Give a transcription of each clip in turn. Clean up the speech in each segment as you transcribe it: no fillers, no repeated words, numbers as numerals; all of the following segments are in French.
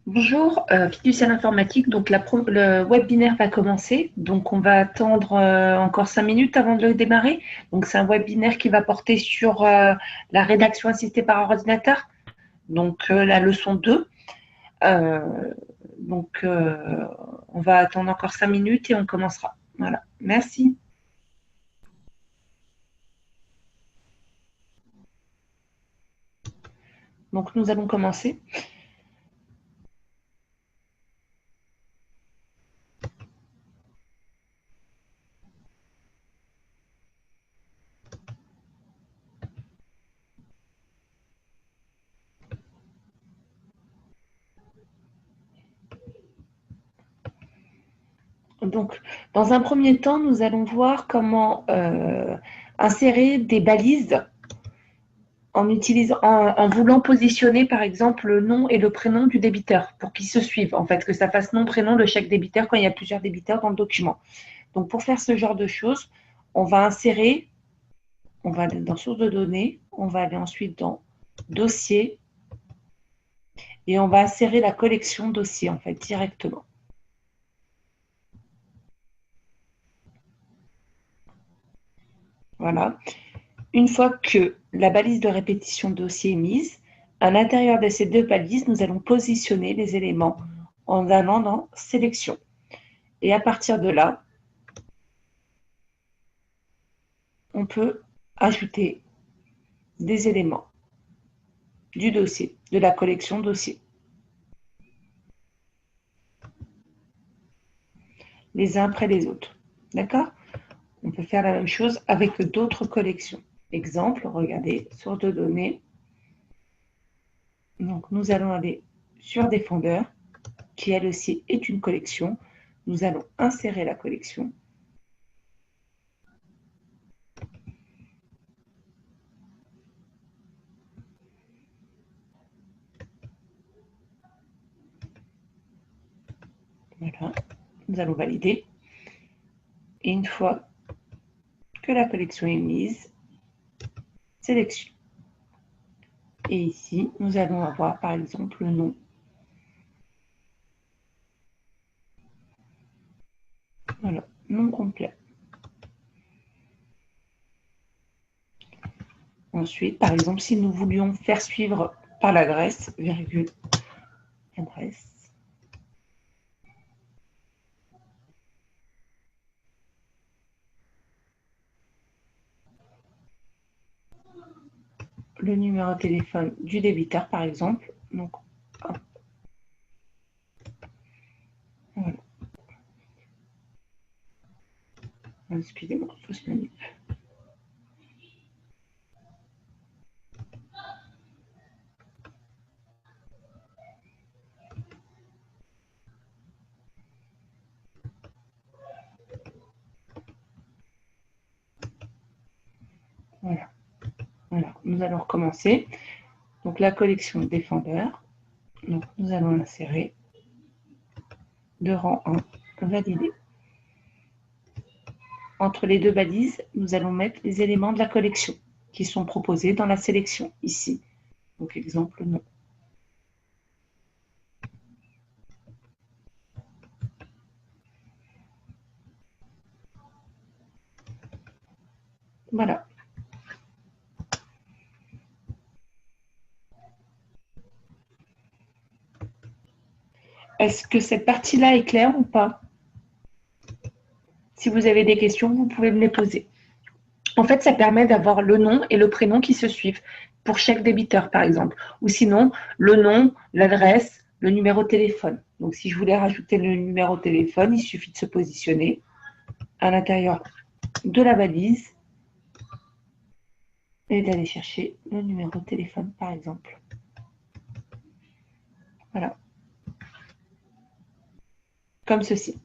Bonjour, fiduciaire informatique. Donc, le webinaire va commencer. Donc, on va attendre encore 5 minutes avant de le démarrer. Donc, c'est un webinaire qui va porter sur la rédaction assistée par ordinateur. Donc, la leçon 2. Euh, on va attendre encore 5 minutes et on commencera. Voilà. Merci. Donc, nous allons commencer. Donc, dans un premier temps, nous allons voir comment insérer des balises en voulant positionner, par exemple, le nom et le prénom du débiteur pour qu'ils se suivent, en fait, que ça fasse nom, prénom de chaque débiteur quand il y a plusieurs débiteurs dans le document. Donc, pour faire ce genre de choses, on va insérer, on va aller dans source de données, on va aller ensuite dans dossier et on va insérer la collection dossier, en fait, directement. Voilà. Une fois que la balise de répétition dossier est mise, à l'intérieur de ces deux balises, nous allons positionner les éléments en allant dans sélection. Et à partir de là, on peut ajouter des éléments du dossier, de la collection dossier, les uns après les autres. D'accord? On peut faire la même chose avec d'autres collections. Exemple, regardez, source de données. Donc, nous allons aller sur Défendeur, qui elle aussi est une collection. Nous allons insérer la collection. Voilà, nous allons valider. Et une fois que la collection est mise, sélection. Et ici, nous allons avoir par exemple le nom. Voilà, nom complet. Ensuite, par exemple, si nous voulions faire suivre par l'adresse, virgule, adresse, le numéro de téléphone du débiteur, par exemple. Donc, hop. Voilà. Excusez-moi, fausse manip. Voilà. Voilà. Nous allons recommencer. Donc, la collection Défendeur. Donc, nous allons l'insérer de rang 1, valider. Entre les deux balises, nous allons mettre les éléments de la collection qui sont proposés dans la sélection, ici. Donc, exemple, nom. Voilà. Est-ce que cette partie-là est claire ou pas? Si vous avez des questions, vous pouvez me les poser. En fait, ça permet d'avoir le nom et le prénom qui se suivent pour chaque débiteur, par exemple. Ou sinon, le nom, l'adresse, le numéro de téléphone. Donc, si je voulais rajouter le numéro de téléphone, il suffit de se positionner à l'intérieur de la balise et d'aller chercher le numéro de téléphone, par exemple. Voilà. Comme ceci.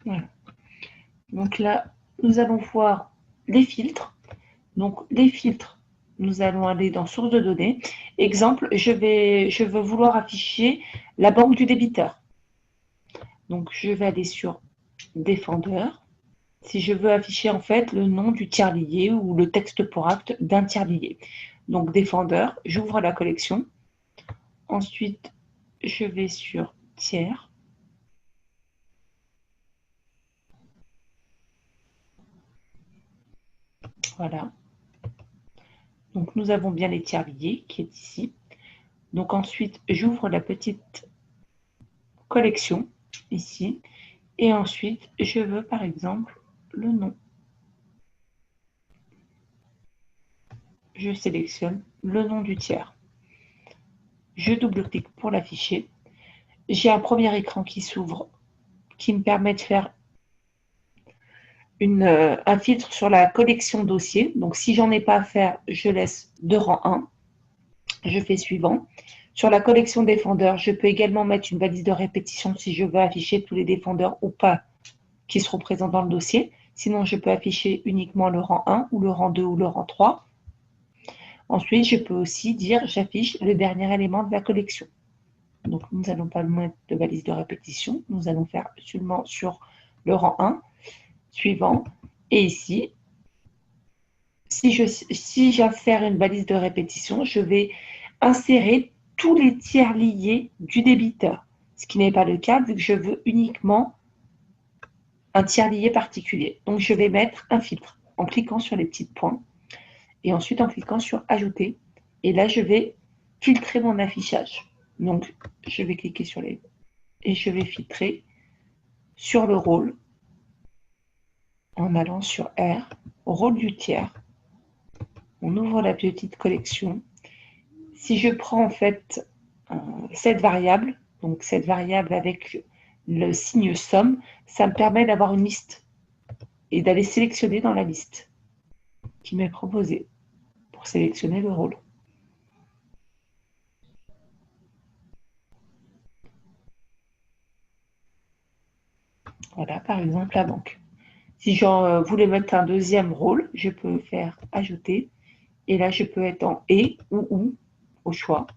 Voilà. Donc là, nous allons voir les filtres. Donc, les filtres, nous allons aller dans source de données. Exemple, je veux vouloir afficher la banque du débiteur. Donc, je vais aller sur défendeur. Si je veux afficher en fait le nom du tiers lié ou le texte pour acte d'un tiers lié. Donc, défendeur, j'ouvre la collection. Ensuite, je vais sur tiers. Voilà. Donc, nous avons bien les tiers liés qui est ici. Donc, ensuite, j'ouvre la petite collection ici. Et ensuite, je veux par exemple le nom. Je sélectionne le nom du tiers. Je double-clique pour l'afficher. J'ai un premier écran qui s'ouvre, qui me permet de faire un filtre sur la collection dossier. Donc, si j'en ai pas à faire, je laisse de rang 1. Je fais suivant. Sur la collection défendeurs, je peux également mettre une balise de répétition si je veux afficher tous les défendeurs ou pas qui seront présents dans le dossier. Sinon, je peux afficher uniquement le rang 1 ou le rang 2 ou le rang 3. Ensuite, je peux aussi dire j'affiche le dernier élément de la collection. Donc, nous n'allons pas mettre de balise de répétition. Nous allons faire seulement sur le rang 1, suivant. Et ici, si j'insère une balise de répétition, je vais insérer tous les tiers liés du débiteur. Ce qui n'est pas le cas vu que je veux uniquement un tiers lié particulier. Donc, je vais mettre un filtre en cliquant sur les petits points et ensuite en cliquant sur ajouter. Et là, je vais filtrer mon affichage. Donc, je vais cliquer sur les et je vais filtrer sur le rôle en allant sur R, rôle du tiers. On ouvre la petite collection. Si je prends en fait cette variable, donc cette variable avec le signe somme, ça me permet d'avoir une liste et d'aller sélectionner dans la liste qui m'est proposée pour sélectionner le rôle. Voilà, par exemple, la banque. Si j'en voulais mettre un deuxième rôle, je peux faire ajouter. Et là, je peux être en et ou au choix.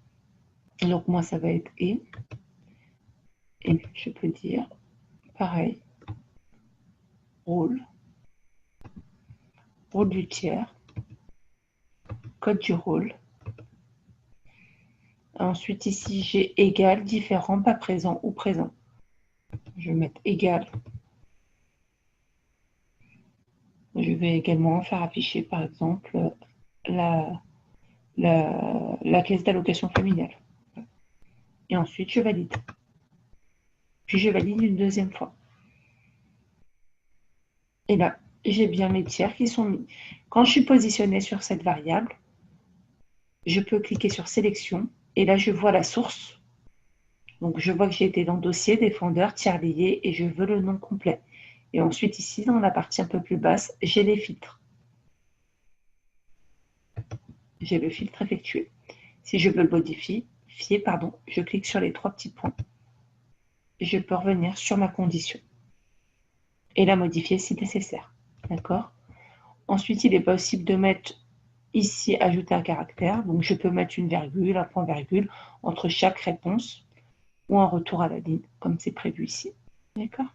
Donc, moi, ça va être et. Et je peux dire, pareil, rôle, rôle du tiers, code du rôle. Ensuite, ici, j'ai égal, différent, pas présent ou présent. Je vais mettre égal. Je vais également faire afficher, par exemple, la caisse d'allocation familiale. Et ensuite, je valide. Puis, je valide une deuxième fois. Et là, j'ai bien mes tiers qui sont mis. Quand je suis positionnée sur cette variable, je peux cliquer sur sélection et là, je vois la source. Donc, je vois que j'ai été dans le dossier défendeur, tiers lié et je veux le nom complet. Et ensuite, ici, dans la partie un peu plus basse, j'ai les filtres. J'ai le filtre effectué. Si je veux le modifier, je clique sur les trois petits points. Je peux revenir sur ma condition et la modifier si nécessaire. D'accord? Ensuite, il est possible de mettre ici ajouter un caractère. Donc, je peux mettre une virgule, un point-virgule entre chaque réponse ou un retour à la ligne, comme c'est prévu ici. D'accord?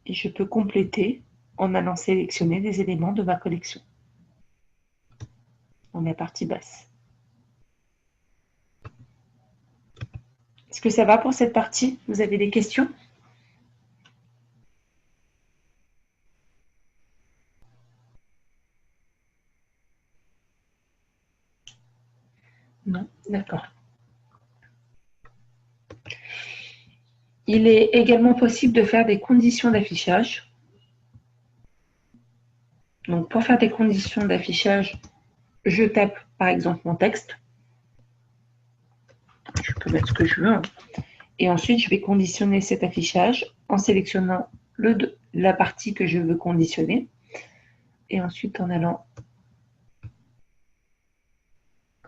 Et je peux compléter en allant sélectionner des éléments de ma collection dans la partie basse. Est-ce que ça va pour cette partie? Vous avez des questions? Non? D'accord. Il est également possible de faire des conditions d'affichage. Donc, pour faire des conditions d'affichage, je tape par exemple mon texte. Je peux mettre ce que je veux. Et ensuite, je vais conditionner cet affichage en sélectionnant la partie que je veux conditionner. Et ensuite, en allant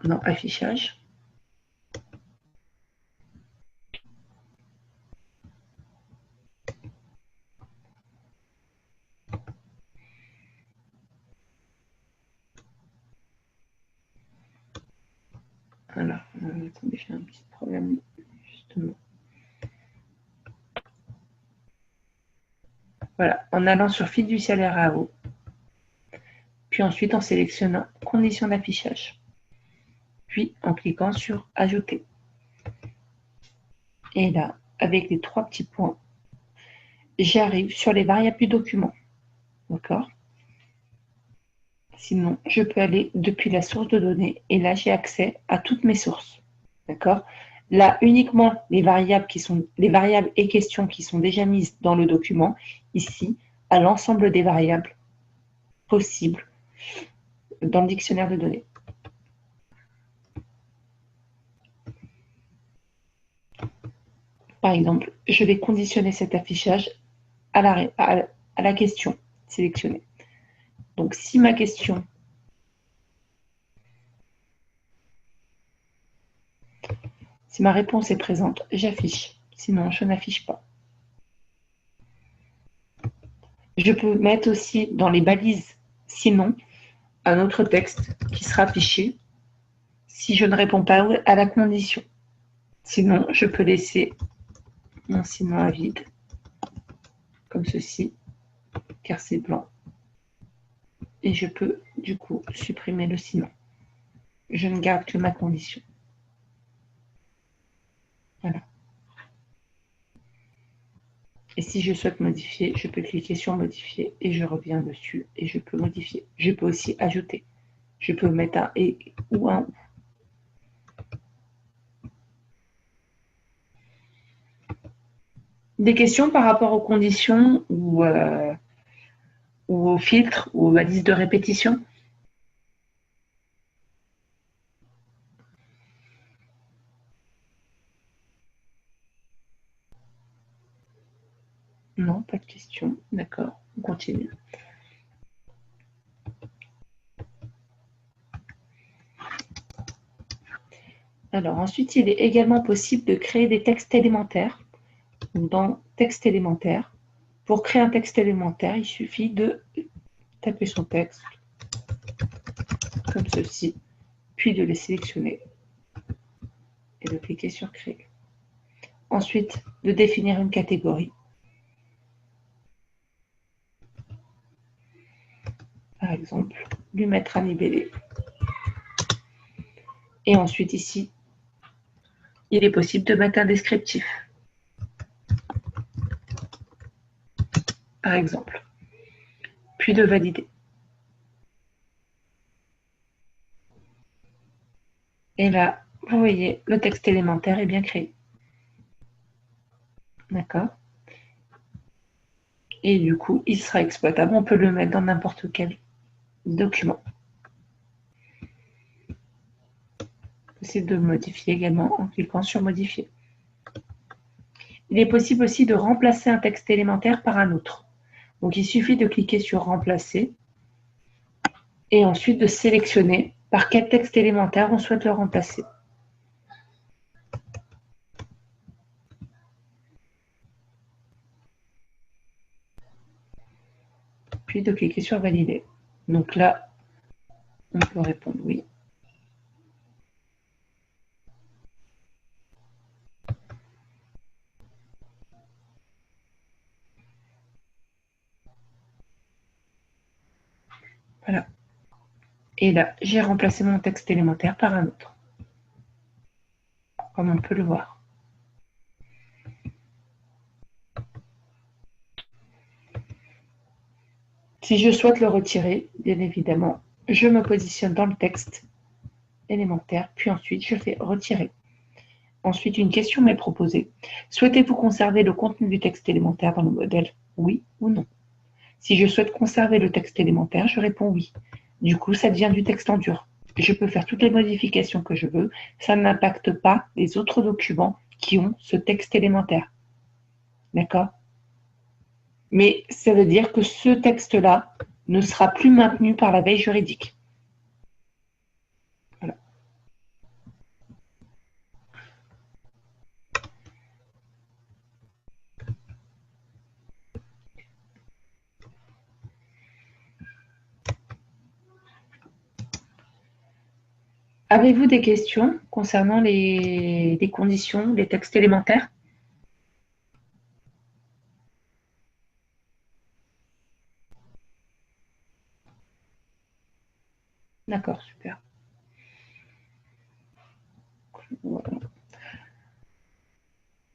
dans affichage. Alors, attendez, j'ai un petit problème, justement. Voilà, en allant sur fiduciaire RAO, puis ensuite en sélectionnant conditions d'affichage, puis en cliquant sur ajouter. Et là, avec les 3 petits points, j'arrive sur les variables du document. D'accord? Sinon, je peux aller depuis la source de données et là, j'ai accès à toutes mes sources. D'accord? Là, uniquement les variables et questions qui sont déjà mises dans le document, ici, à l'ensemble des variables possibles dans le dictionnaire de données. Par exemple, je vais conditionner cet affichage à la question sélectionnée. Donc, si ma question Si ma réponse est présente, j'affiche. Sinon, je n'affiche pas. Je peux mettre aussi dans les balises, sinon, un autre texte qui sera affiché si je ne réponds pas à la condition. Sinon, je peux laisser mon sinon à vide, comme ceci, car c'est blanc. Et je peux, du coup, supprimer le sinon. Je ne garde que ma condition. Voilà. Et si je souhaite modifier, je peux cliquer sur modifier et je reviens dessus et je peux modifier. Je peux aussi ajouter. Je peux mettre un et ou un ou. Des questions par rapport aux conditions ou aux filtres ou aux balises de répétition? Non, pas de questions. D'accord, on continue. Alors ensuite, il est également possible de créer des textes élémentaires. Dans texte élémentaire, pour créer un texte élémentaire, il suffit de taper son texte comme ceci, puis de les sélectionner et de cliquer sur créer. Ensuite, de définir une catégorie. Par exemple, lui mettre un libellé. Et ensuite ici, il est possible de mettre un descriptif. Par exemple, puis de valider. Et là, vous voyez, le texte élémentaire est bien créé. D'accord? Et du coup, il sera exploitable. On peut le mettre dans n'importe quel document. Possible de le modifier également en cliquant sur modifier. Il est possible aussi de remplacer un texte élémentaire par un autre. Donc il suffit de cliquer sur remplacer et ensuite de sélectionner par quel texte élémentaire on souhaite le remplacer. Puis de cliquer sur valider. Donc là, on peut répondre oui. Voilà. Et là, j'ai remplacé mon texte élémentaire par un autre, comme on peut le voir. Si je souhaite le retirer, bien évidemment, je me positionne dans le texte élémentaire, puis ensuite je fais retirer. Ensuite, une question m'est proposée. Souhaitez-vous conserver le contenu du texte élémentaire dans le modèle? Oui ou non. Si je souhaite conserver le texte élémentaire, je réponds oui. Du coup, ça devient du texte en dur. Je peux faire toutes les modifications que je veux. Ça n'impacte pas les autres documents qui ont ce texte élémentaire. D'accord? Mais ça veut dire que ce texte-là ne sera plus maintenu par la veille juridique. Voilà. Avez-vous des questions concernant les conditions, les textes élémentaires? D'accord, super.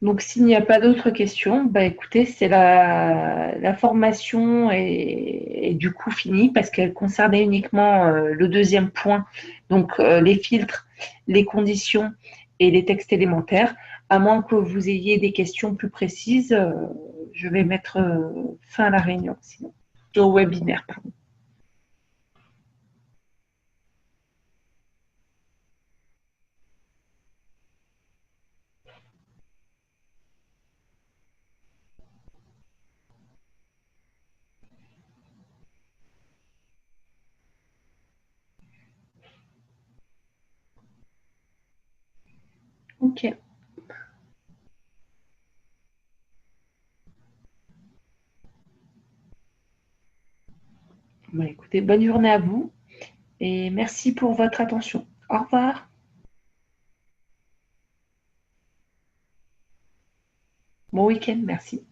Donc, s'il n'y a pas d'autres questions, bah, écoutez, c'est la formation est du coup finie parce qu'elle concernait uniquement le deuxième point, donc les filtres, les conditions et les textes élémentaires. À moins que vous ayez des questions plus précises, je vais mettre fin à la réunion, sinon, au webinaire, pardon. Ok. Bah, écoutez, bonne journée à vous et merci pour votre attention. Au revoir. Bon week-end, merci.